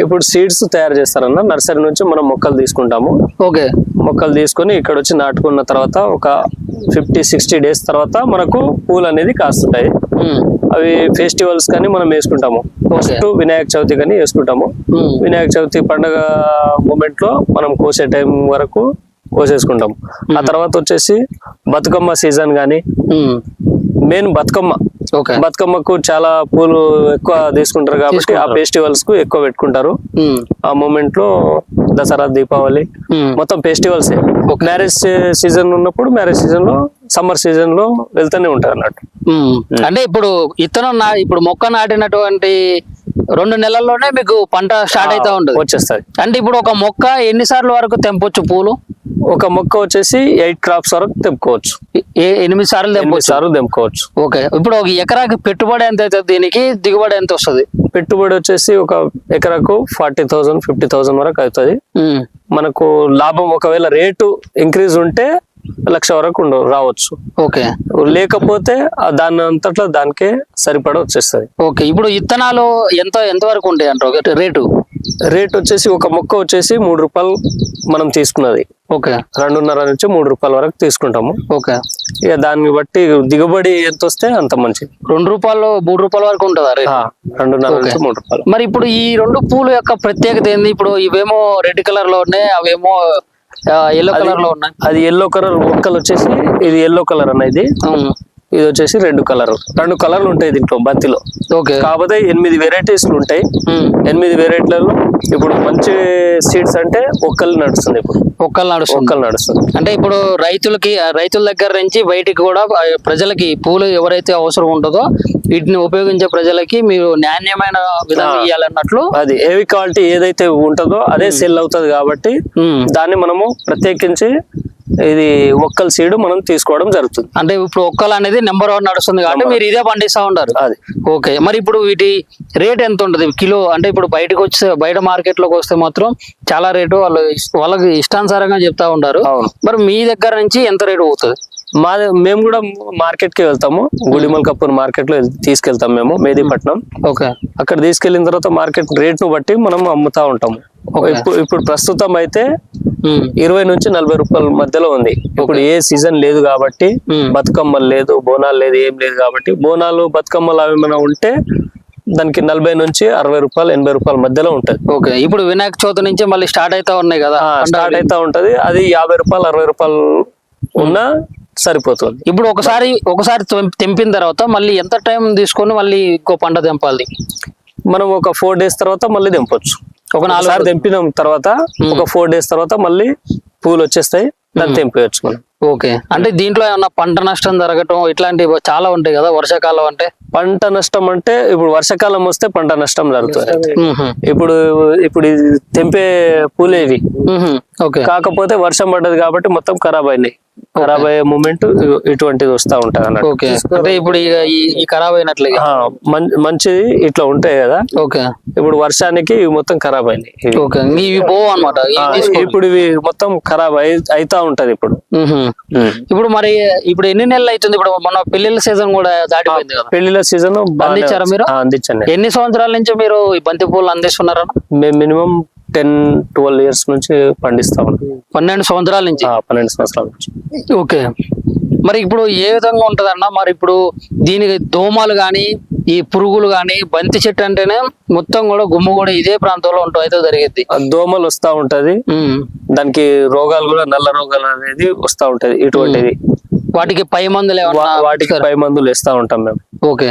ఇప్పుడు సీడ్స్ తయారు చేస్తారన్న నర్సరీ నుంచి మనం మొక్కలు తీసుకుంటాము. ఓకే, మొక్కలు తీసుకొని ఇక్కడ వచ్చి నాటుకున్న తర్వాత ఒక 50-60 డేస్ తర్వాత మనకు పూలు అనేది కాస్తుంటాయి. అవి ఫెస్టివల్స్ కానీ మనం వేసుకుంటాము. ఫస్ట్ వినాయక చవితి కానీ వేసుకుంటాము. వినాయక చవితి పండుగ మూమెంట్ లో మనం కోసే టైం వరకు కోసేసుకుంటాము. ఆ తర్వాత వచ్చేసి బతుకమ్మ సీజన్ గానీ, మెయిన్ బతుకమ్మకు చాలా పూలు ఎక్కువ తీసుకుంటారు కాబట్టి ఆ ఫెస్టివల్స్ కు ఎక్కువ పెట్టుకుంటారు. ఆ మూమెంట్ లో దసరా, దీపావళి మొత్తం ఫెస్టివల్స్. మ్యారేజ్ సీజన్ ఉన్నప్పుడు మ్యారేజ్ సీజన్ లో, సమ్మర్ సీజన్ లో వెళ్తూనే ఉంటారు అన్నట్టు. అంటే ఇప్పుడు ఇప్పుడు మొక్క నాటినటువంటి 2 నెలల్లోనే మీకు పంట స్టార్ట్ అవుతా ఉంటుంది, వచ్చేస్తుంది. అంటే ఇప్పుడు ఒక మొక్క ఎన్నిసార్లు వరకు తెంపొచ్చు పూలు? ఒక మొక్క వచ్చేసి 8 క్రాప్స్ వరకు తెంపుకోవచ్చు. 8 సార్లు తెంపుకోవచ్చు. ఓకే, ఇప్పుడు ఒక ఎకరాకి పెట్టుబడి ఎంత అవుతుంది, దీనికి దిగుబడి ఎంత వస్తుంది? పెట్టుబడి వచ్చేసి ఒక ఎకరాకు 40,000 50,000 వరకు అవుతుంది. మనకు లాభం ఒకవేళ రేటు ఇంక్రీజ్ ఉంటే 1,00,000 వరకు రావచ్చు. ఓకే, లేకపోతే దాని అంతట్లో దానికే సరిపడ వచ్చేస్తుంది. ఓకే, ఇప్పుడు విత్తనాలు ఎంత వరకు ఉంటాయి అంటారు రేటు వచ్చేసి ఒక మొక్క వచ్చేసి 3 రూపాయలు మనం తీసుకున్నది. ఓకే, 2.5 నుంచి 3 రూపాయల వరకు తీసుకుంటాము. ఓకే, ఇక దాన్ని బట్టి దిగుబడి ఎంత వస్తే అంత మంచిది. 2 రూపాయలు 3 రూపాయల వరకు ఉంటుందా? 2.5 నుంచి 3 రూపాయలు. మరి ఇప్పుడు ఈ 2 పూలు యొక్క ప్రత్యేకత ఏంది? ఇప్పుడు ఇవేమో రెడ్ కలర్ లో ఉన్నాయి, అవేమో ఎల్లో కలర్ లో ఉన్నాయి. అది ఎల్లో కలర్ మొక్కలు వచ్చేసి, ఇది ఎల్లో కలర్ అనేది, ఇది వచ్చేసి రెడ్ కలర్. 2 కలర్లు ఉంటాయి దీంట్లో బంతిలో. ఓకే, కాకపోతే 8 వెరైటీస్లు ఉంటాయి. 8 వెరైటీలలో ఇప్పుడు మంచి సీడ్స్ అంటే ఒక్కలు నడుస్తుంది. ఇప్పుడు ఒక్కలు నడుస్తుంది. అంటే ఇప్పుడు రైతుల దగ్గర నుంచి బయటికి కూడా ప్రజలకి పూలు ఎవరైతే అవసరం ఉంటుందో వీటిని ఉపయోగించే ప్రజలకి మీరు నాణ్యమైన విధానం ఇవ్వాలన్నట్లు. అది హెవీ క్వాలిటీ ఏదైతే ఉంటుందో అదే సెల్ అవుతుంది కాబట్టి దాన్ని మనము ప్రత్యేకించి ఇది ఒక్కల సీడ్ మనం తీసుకోవడం జరుగుతుంది. అంటే ఇప్పుడు ఒక్కలు అనేది నెంబర్ 1 నడుస్తుంది కాబట్టి మీరు ఇదే పండిస్తా ఉంటారు. అది ఓకే, మరి ఇప్పుడు వీటి రేట్ ఎంత ఉంటుంది కిలో? అంటే ఇప్పుడు బయట మార్కెట్ లోకి వస్తే మాత్రం చాలా రేటు వాళ్ళకి ఇష్టానుసారంగా చెప్తా ఉంటారు. మరి మీ దగ్గర నుంచి ఎంత రేటు పోతుంది? మేము కూడా మార్కెట్ కి వెళ్తాము. గుడిమల్కాపూర్ మార్కెట్ లో తీసుకెళ్తాం మేము, మేదీపట్నం. ఓకే, అక్కడ తీసుకెళ్లిన తర్వాత మార్కెట్ రేట్ ను బట్టి మనం అమ్ముతా ఉంటాము. ఇప్పుడు ప్రస్తుతం అయితే 20 నుంచి 40 రూపాయల మధ్యలో ఉంది. ఇప్పుడు ఏ సీజన్ లేదు కాబట్టి, బతుకమ్మలు లేదు, బోనాలు లేదు, ఏం లేదు కాబట్టి, బోనాలు బతుకమ్మలు అవి ఏమైనా ఉంటే దానికి 40 నుంచి 60 రూపాయలు 80 రూపాయల మధ్యలో ఉంటది. ఓకే, ఇప్పుడు వినాయక చవితి నుంచి మళ్ళీ స్టార్ట్ అవుతా ఉన్నాయి కదా, స్టార్ట్ అవుతా ఉంటది. అది 50 రూపాయలు 60 రూపాయలు ఉన్నా సరిపోతుంది. ఇప్పుడు ఒకసారి తెంపిన తర్వాత మళ్ళీ ఎంత టైం తీసుకొని మళ్ళీ ఇంకో పంట తెంపాలి? మనం ఒక 4 డేస్ తర్వాత మళ్ళీ తెంపొచ్చు. ఒక 4 సార్లు తెంపిన తర్వాత ఒక 4 డేస్ తర్వాత మళ్ళీ పూలు వచ్చేస్తాయి, దాన్ని తెంపేయచ్చు మనం. ఓకే, అంటే దీంట్లో ఏమన్నా పంట నష్టం జరగటం ఇట్లాంటివి చాలా ఉంటాయి కదా వర్షాకాలం అంటే? పంట నష్టం అంటే ఇప్పుడు వర్షాకాలం వస్తే పంట నష్టం జరుగుతుంది. ఇప్పుడు తెంపే పూలే ఇవి. కాకపోతే వర్షం పడ్డది కాబట్టి మొత్తం ఖరాబ్ అయినాయి. ఖరాబ్ అయ్యే మూమెంట్ ఇటువంటిది వస్తా ఉంటది అన్నట్టు. ఓకే, అంటే ఇప్పుడు ఈ ఖరాబ్ అయినట్లే మంచిది ఇట్లా ఉంటాయి కదా. ఓకే, ఇప్పుడు వర్షానికి ఇవి మొత్తం ఖరాబ్ అయినాయి. ఇవి పోవు అన్నమాట. ఇప్పుడు ఇవి మొత్తం ఖరాబ్ అయితా ఉంటది. ఇప్పుడు మరి ఇప్పుడు ఎన్ని నెలలు అవుతుంది? ఇప్పుడు మన పెళ్లిళ్ళ సీజన్ కూడా దాటిపోయింది కదా. పెళ్లిళ్ళ సీజన్ అందించారా మీరు? అందించండి. ఎన్ని సంవత్సరాల నుంచి మీరు ఈ బంతి పూలు అందిస్తున్నారా? మేము మినిమం 10-12 ఇయర్స్ నుంచి పండిస్తా ఉన్నాం. 12 సంవత్సరాల నుంచి. 12 సంవత్సరాల నుంచి. ఓకే, మరి ఇప్పుడు ఏ విధంగా ఉంటదన్న? మరి ఇప్పుడు దీనికి దోమలు గాని ఈ పురుగులు గాని, బంతి చెట్టు అంటేనే మొత్తం కూడా గుమ్మ కూడా ఇదే ప్రాంతంలో అయితే జరిగింది. దోమలు వస్తా ఉంటది, దానికి రోగాలు కూడా నల్ల రోగాలు అనేది వస్తా ఉంటది. ఇటువంటిది వాటికి పై మందులు వేస్తా ఉంటాం మేము. ఓకే,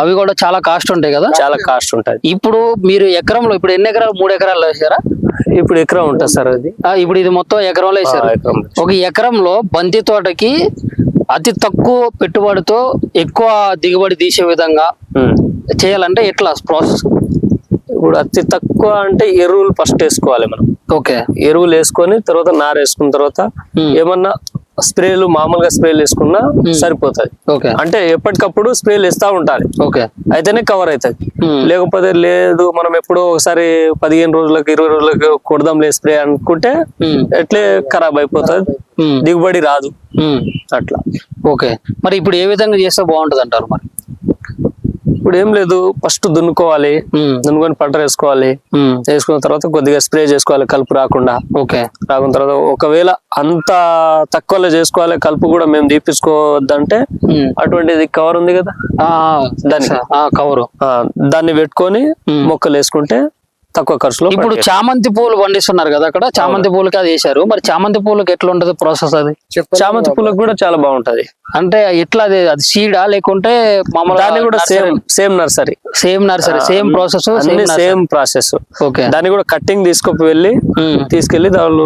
అవి కూడా చాలా కాస్ట్ ఉంటాయి కదా? చాలా కాస్ట్ ఉంటది. ఇప్పుడు మీరు ఎకరంలో ఇప్పుడు ఎన్ని ఎకరాలు? 3 ఎకరాలు వేసారా? ఇప్పుడు ఎకరం ఉంటుంది సార్ అది. ఇప్పుడు ఇది మొత్తం ఎకరంలో వేసారు. ఒక ఎకరంలో బంతి తోటకి అతి తక్కువ పెట్టుబడితో ఎక్కువ దిగుబడి తీసే విధంగా చేయాలంటే ఎట్లా ప్రాసెస్? ఇప్పుడు అతి తక్కువ అంటే ఎరువులు ఫస్ట్ వేసుకోవాలి మనం. ఓకే, ఎరువులు వేసుకొని తర్వాత నార వేసుకున్న తర్వాత ఏమన్నా స్ప్రేలు మామూలుగా స్ప్రేలు వేసుకున్నా సరిపోతుంది. అంటే ఎప్పటికప్పుడు స్ప్రేలు వేస్తా ఉండాలి. అయితేనే కవర్ అవుతుంది. లేకపోతే లేదు మనం ఎప్పుడో ఒకసారి 15 రోజులకు 20 రోజులకు కొడదాంలే స్ప్రే అనుకుంటే ఎట్లే ఖరాబ్ అయిపోతుంది, దిగుబడి రాదు అట్లా. ఓకే, మరి ఇప్పుడు ఏ విధంగా చేస్తే బాగుంటది అంటారు? మరి ఇప్పుడు ఏం లేదు, ఫస్ట్ దున్నుకోవాలి, దున్నుకొని పంట వేసుకోవాలి, వేసుకున్న తర్వాత కొద్దిగా స్ప్రే చేసుకోవాలి కలుపు రాకుండా. ఓకే, రాకున్న తర్వాత ఒకవేళ అంత తక్కువలో చేసుకోవాలి, కలుపు కూడా మేము తీపించుకోవద్దంటే అటువంటిది కవర్ ఉంది కదా, దానికి కవర్ దాన్ని పెట్టుకొని మొక్కలు వేసుకుంటే తక్కువ ఖర్చులో. ఇప్పుడు చామంతి పూలు పండిస్తున్నారు కదా అక్కడ, చామంతి పూలకి అది వేసారు, మరి చామంతి పూలకి ఎట్లా ఉంటది ప్రాసెస్? అది చామంతి పూలకు కూడా చాలా బాగుంటది. అంటే ఎట్లా అది సీడా లేకుంటే మామూలు? దాన్ని కూడా same nursery, same process, same process. Okay, దాన్ని కూడా కట్టింగ్ తీసుకెళ్లి దానిలో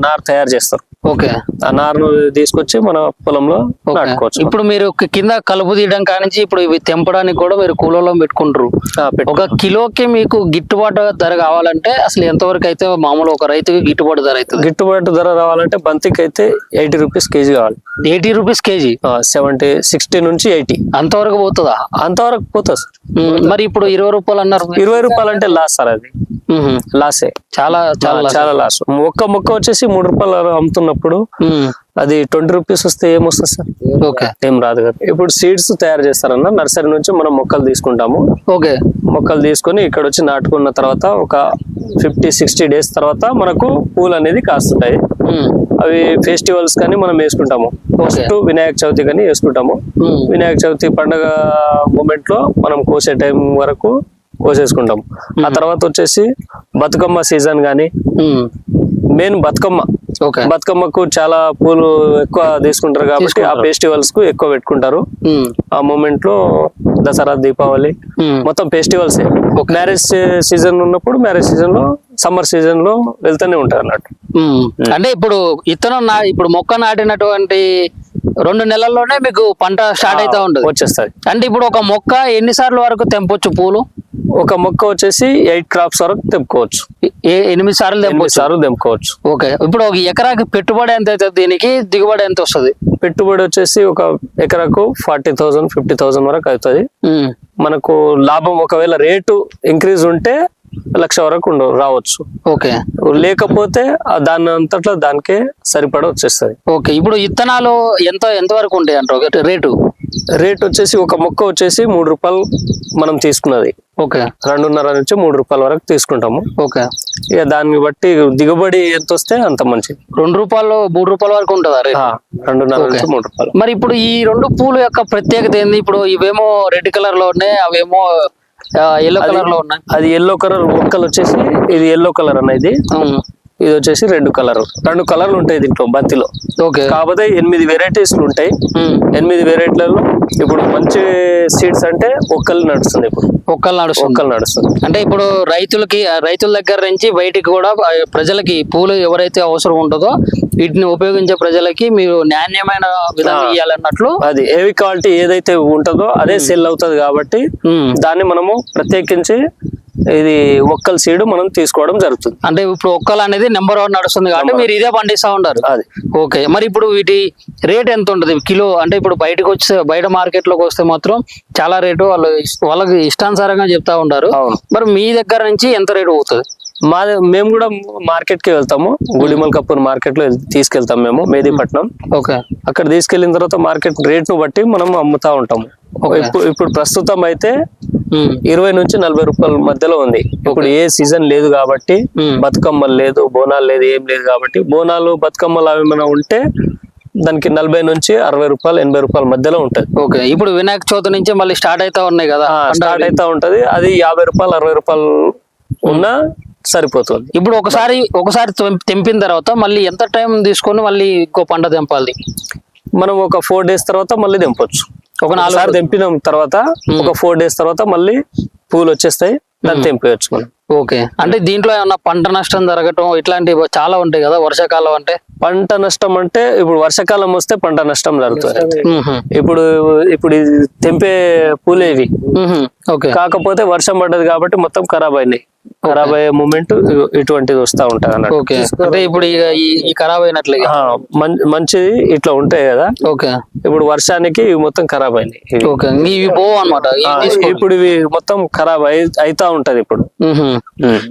నారు తయారు చేస్తారు. ఓకే, ఆ నారును తీసుకొచ్చి మన పొలంలో నాటుకోవచ్చు. ఇప్పుడు మీరు కింద కలుపు తీయడం కానించి ఇప్పుడు ఇవి తెంపడానికి కూడా మీరు కూలలో పెట్టుకుంటారు. ఒక కిలోకి మీకు గిట్టుబాటు ధర కావాలంటే అసలు ఎంతవరకు అయితే మామూలు ఒక రైతుకి గిట్టుబాటు ధర అవుతుంది? గిట్టుబాటు ధర రావాలంటే బంతికి అయితే 80 రూపీస్ కేజీ కావాలి. 80 రూపీస్ కేజీ? 60 నుంచి 80 అంతవరకు పోతుందా? అంతవరకు పోతుంది సార్. మరి ఇప్పుడు 20 రూపాయలు అన్నారు. 20 రూపాయలు అంటే లాస్ సార్, అది లాసే, చాలా చాలా లాస్. ఒక్క మొక్క వచ్చేసి 3 రూపాయలు అమ్ముతున్నప్పుడు అది 20 రూపీస్ వస్తే ఏమొస్తుంది సార్? ఓకే, ఏం రాదు కదా. ఇప్పుడు సీడ్స్ తయారు చేస్తారన్న, నర్సరీ నుంచి మనం మొక్కలు తీసుకుంటాము. ఓకే, మొక్కలు తీసుకొని ఇక్కడ వచ్చి నాటుకున్న తర్వాత ఒక 50-60 డేస్ తర్వాత మనకు పూలు అనేది కాస్తుంటాయి. అవి ఫెస్టివల్స్ కానీ మనం వేసుకుంటాము. ఫస్ట్ వినాయక చవితి కానీ వేసుకుంటాము. వినాయక చవితి పండుగ మూమెంట్ లో మనం కోసే టైం వరకు కోసేసుకుంటాం. ఆ తర్వాత వచ్చేసి బతుకమ్మ సీజన్ గానీ, మెయిన్ బతుకమ్మకు చాలా పూలు ఎక్కువ తీసుకుంటారు కాబట్టి ఆ ఫెస్టివల్స్ కు ఎక్కువ పెట్టుకుంటారు. ఆ మూమెంట్ లో దసరా, దీపావళి మొత్తం ఫెస్టివల్స్. మ్యారేజ్ సీజన్ ఉన్నప్పుడు మ్యారేజ్ సీజన్ లో, సమ్మర్ సీజన్ లో వెళ్తూనే ఉంటారు అన్నట్టు. అంటే ఇప్పుడు ఇప్పుడు మొక్క నాటినటువంటి 2 నెలల్లోనే మీకు పంట స్టార్ట్ అయితే ఉంటుంది, వచ్చేస్తుంది. అంటే ఇప్పుడు ఒక మొక్క ఎన్నిసార్లు వరకు తెంపొచ్చు పూలు? ఒక మొక్క వచ్చేసి 8 క్రాప్స్ వరకు తెంపుకోవచ్చు. 8 సార్లు తెంపుకోవచ్చు. ఓకే, ఇప్పుడు ఒక ఎకరాకి పెట్టుబడి ఎంత అవుతుంది, దీనికి దిగుబడి ఎంత వస్తుంది? పెట్టుబడి వచ్చేసి ఒక ఎకరాకు 40,000 50,000 వరకు అవుతుంది. మనకు లాభం ఒకవేళ రేటు ఇంక్రీజ్ ఉంటే 1,00,000 వరకు రావచ్చు. ఓకే, లేకపోతే దాని అంతట్లో దానికే సరిపడ వచ్చేస్తుంది. ఓకే, ఇప్పుడు విత్తనాలు ఎంత వరకు ఉంటాయి అంటారు రేట్ వచ్చేసి ఒక మొక్క వచ్చేసి 3 రూపాయలు మనం తీసుకున్నది. ఓకే, 2.5 నుంచి 3 రూపాయల వరకు తీసుకుంటాము. ఓకే, ఇక దాన్ని బట్టి దిగుబడి ఎంత వస్తే అంత మంచిది. 2 రూపాయలు 3 రూపాయల వరకు ఉంటుందా? 2.5 నుంచి 3 రూపాయలు. మరి ఇప్పుడు ఈ 2 పూలు యొక్క ప్రత్యేకత ఏంది? ఇప్పుడు ఇవేమో రెడ్ కలర్ లో ఉన్నాయి, అవేమో ఎల్లో కలర్ లో ఉన్నాయి. అది ఎల్లో కలర్ మొక్కలు వచ్చేసి, ఇది ఎల్లో కలర్ అనేది, ఇది వచ్చేసి రెడ్ కలర్. 2 కలర్లు ఉంటాయి దీంట్లో బంతిలో. ఓకే, కాకపోతే 8 వెరైటీస్ ఉంటాయి. 8 వెరైటీలలో ఇప్పుడు మంచి సీడ్స్ అంటే ఒక్కలు నడుస్తుంది. ఇప్పుడు ఒక్కలు నడుస్తుంది. అంటే ఇప్పుడు రైతుల దగ్గర నుంచి బయటికి కూడా ప్రజలకి పూలు ఎవరైతే అవసరం ఉంటుందో వీటిని ఉపయోగించే ప్రజలకి మీరు నాణ్యమైన విధానం ఇవ్వాలన్నట్లు, అది ఏవి క్వాలిటీ ఏదైతే ఉంటుందో అదే సెల్ అవుతుంది కాబట్టి దాన్ని మనము ప్రత్యేకించి ఇది ఒక్కల సీడ్ మనం తీసుకోవడం జరుగుతుంది. అంటే ఇప్పుడు ఒక్కలు అనేది నెంబర్ 1 నడుస్తుంది కాబట్టి మీరు ఇదే పండిస్తా ఉంటారు. అది ఓకే, మరి ఇప్పుడు వీటి రేట్ ఎంత ఉంటుంది కిలో? అంటే ఇప్పుడు బయట మార్కెట్ లోకి వస్తే మాత్రం చాలా రేటు వాళ్ళకి ఇష్టానుసారంగా చెప్తా ఉంటారు. మరి మీ దగ్గర నుంచి ఎంత రేటు పోతుంది? మేము కూడా మార్కెట్ కి వెళ్తాము. గుడిమల్ కపూర్ మార్కెట్ లో తీసుకెళ్తాం మేము, మేదీపట్నం. ఓకే, అక్కడ తీసుకెళ్లిన తర్వాత మార్కెట్ రేట్ ను బట్టి మనం అమ్ముతా ఉంటాము. ఇప్పుడు ప్రస్తుతం అయితే 20 నుంచి 40 రూపాయల మధ్యలో ఉంది. ఇప్పుడు ఏ సీజన్ లేదు కాబట్టి, బతుకమ్మలు లేదు, బోనాలు లేదు, ఏం లేదు కాబట్టి, బోనాలు బతుకమ్మలు అవి ఏమైనా ఉంటే దానికి 40 నుంచి 60 రూపాయలు 80 రూపాయల మధ్యలో ఉంటది. ఓకే, ఇప్పుడు వినాయక చవితి నుంచి మళ్ళీ స్టార్ట్ అవుతా ఉన్నాయి కదా, స్టార్ట్ అవుతా ఉంటది. అది 50 రూపాయలు 60 రూపాయలు ఉన్నా సరిపోతుంది. ఇప్పుడు ఒకసారి తెంపిన తర్వాత మళ్ళీ ఎంత టైం తీసుకొని మళ్ళీ ఇంకో పంట తెంపాలి? మనం ఒక 4 డేస్ తర్వాత మళ్ళీ తెంపొచ్చు. ఒక 4 సార్లు తెంపిన తర్వాత ఒక 4 డేస్ తర్వాత మళ్ళీ పూలు వచ్చేస్తాయి, దాన్ని తెంపేయచ్చు మనం. ఓకే, అంటే దీంట్లో ఏమన్నా పంట నష్టం జరగటం ఇట్లాంటివి చాలా ఉంటాయి కదా వర్షాకాలం అంటే? పంట నష్టం అంటే ఇప్పుడు వర్షాకాలం వస్తే పంట నష్టం జరుగుతుంది. ఇప్పుడు తెంపే పూలేవి. కాకపోతే వర్షం పడ్డది కాబట్టి మొత్తం ఖరాబ్ అయినాయి. ఖరాబ్ అయ్యే మూమెంట్ ఇటువంటిది వస్తా ఉంటది అన్నట్టు. ఓకే, అంటే ఇప్పుడు ఈ ఖరాబ్ అయినట్లే మంచిది ఇట్లా ఉంటాయి కదా. ఓకే, ఇప్పుడు వర్షానికి ఇవి మొత్తం ఖరాబ్ అయినాయి. ఓకే, ఇవి పోవు అన్నమాట. ఇప్పుడు ఇవి మొత్తం ఖరాబ్ అయితా ఉంటది.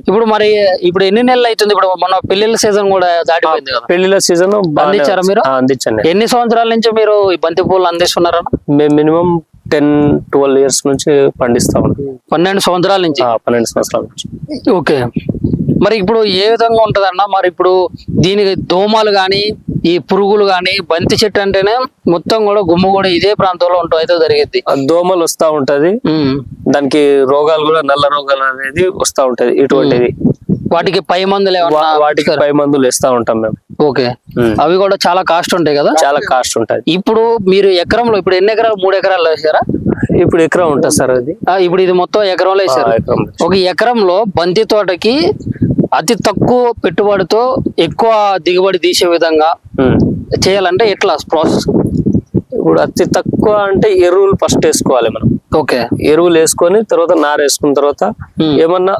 ఇప్పుడు మరి ఇప్పుడు ఎన్ని నెలలు అవుతుంది? ఇప్పుడు మన పెళ్లిళ్ళ సీజన్ కూడా దాటిపోయింది కదా. పెళ్లిళ్ళ సీజన్ అందించారా మీరు? అందించండి. ఎన్ని సంవత్సరాల నుంచి మీరు ఈ బంతి పూలు అందిస్తున్నారా? మేము మినిమం 10-12 ఇయర్స్ నుంచి పండిస్తా ఉన్నాం. 12 సంవత్సరాల నుంచి. 12 సంవత్సరాల నుంచి. ఓకే. మరి ఇప్పుడు ఏ విధంగా ఉంటదన్న, మరి ఇప్పుడు దీనికి దోమలు గాని ఈ పురుగులు గాని, బంతి చెట్టు అంటేనే మొత్తం కూడా గుమ్మ కూడా ఇదే ప్రాంతంలో ఉంటాం అయితే జరిగింది. దోమలు వస్తా ఉంటది, దానికి రోగాలు కూడా నల్ల రోగాలు అనేది వస్తా ఉంటది. ఇటువంటివి వాటికి పై మందులు ఏమన్నా? వాటికి పై మందులు వేస్తా ఉంటాం మేము. ఓకే. అవి కూడా చాలా కాస్ట్ ఉంటాయి కదా? చాలా కాస్ట్ ఉంటది. ఇప్పుడు మీరు ఎకరంలో ఇప్పుడు ఎన్ని ఎకరాలు? 3 ఎకరాలు వేసారా? ఇప్పుడు ఎకరం ఉంటుంది సార్ అది. ఇప్పుడు ఇది మొత్తం ఎకరంలో వేసారు. ఒక ఎకరంలో బంతి తోటకి అతి తక్కువ పెట్టుబడితో ఎక్కువ దిగుబడి తీసే విధంగా చేయాలంటే ఎట్లా ప్రాసెస్? ఇప్పుడు అతి తక్కువ అంటే ఎరువులు ఫస్ట్ వేసుకోవాలి మనం. ఓకే. ఎరువులు వేసుకొని తర్వాత నార వేసుకున్న తర్వాత ఏమన్నా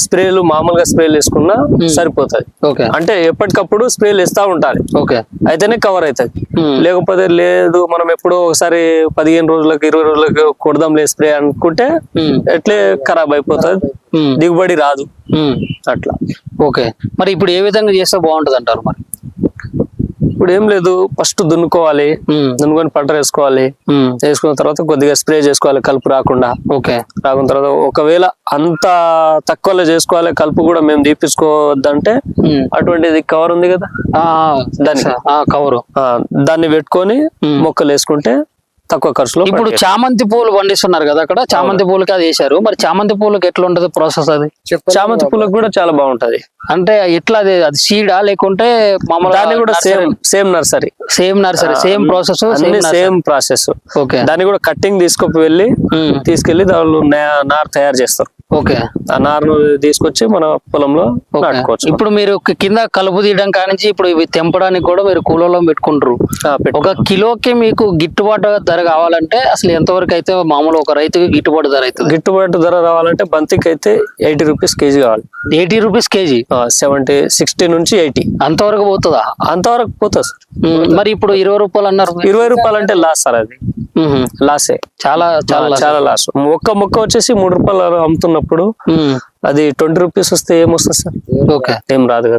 స్ప్రేలు, మామూలుగా స్ప్రేలు వేసుకున్నా సరిపోతుంది. ఓకే. అంటే ఎప్పటికప్పుడు స్ప్రేలు వేస్తా ఉండాలి. ఓకే. అయితేనే కవర్ అవుతుంది. లేకపోతే లేదు మనం ఎప్పుడో ఒకసారి 15 రోజులకు 20 రోజులకు కొడదాంలే స్ప్రే అనుకుంటే ఎట్లే ఖరాబ్ అయిపోతుంది, దిగుబడి రాదు అట్లా. ఓకే. మరి ఇప్పుడు ఏ విధంగా చేస్తే బాగుంటది అంటారు? మరి ఇప్పుడు ఏం లేదు, ఫస్ట్ దున్నుకోవాలి, దున్నుకొని పంట వేసుకోవాలి. వేసుకున్న తర్వాత కొద్దిగా స్ప్రే చేసుకోవాలి కలుపు రాకుండా. ఓకే. రాకున్న తర్వాత ఒకవేళ అంత తక్కువలో చేసుకోవాలి, కలుపు కూడా మేము తీపించుకోవద్దంటే అటువంటిది కవర్ ఉంది కదా, దాన్ని కవరు దాన్ని పెట్టుకొని మొక్కలు వేసుకుంటే తక్కువ ఖర్చులో. ఇప్పుడు చామంతి పూలు పండిస్తున్నారు కదా, అక్కడ చామంతి పూలకి అది వేసారు. మరి చామంతి పూలకి ఎట్లా ఉంటది ప్రాసెస్? అది చామంతి పూలకు కూడా చాలా బాగుంటది. అంటే ఎట్లా అది సీడా లేకుంటే మామూలు? దాన్ని కూడా same nursery, same process, same process. Okay. దాన్ని కూడా కట్టింగ్ తీసుకెళ్లి దానిలో నారు తయారు చేస్తారు. ఓకే. ఆ నారును తీసుకొచ్చి మన పొలంలో నాటుకోవచ్చు. ఇప్పుడు మీరు కింద కలుపు తీయడం కానించి ఇప్పుడు ఇవి తెంపడానికి కూడా మీరు కూలలో పెట్టుకుంటారు. ఒక కిలోకి మీకు గిట్టుబాటు ధర కావాలంటే అసలు ఎంతవరకు అయితే మామూలు ఒక రైతుకి గిట్టుబాటు ధర అవుతుంది? గిట్టుబాటు ధర రావాలంటే బంతికి అయితే 80 రూపీస్ కేజీ కావాలి. 80 రూపీస్ కేజీ? 60 నుంచి 80 అంతవరకు పోతుందా? అంతవరకు పోతుంది. మరి ఇప్పుడు 20 రూపాయలు అన్నారు. 20 రూపాయలు అంటే లాస్ సార్, అది లాసే, చాలా చాలా చాలా లాస్. ఒక్క మొక్క వచ్చేసి 3 రూపాయలు అమ్ముతున్నప్పుడు అది 20 రూపీస్ వస్తే ఏమొస్తుంది సార్? ఓకే. ఏం రాదు కదా.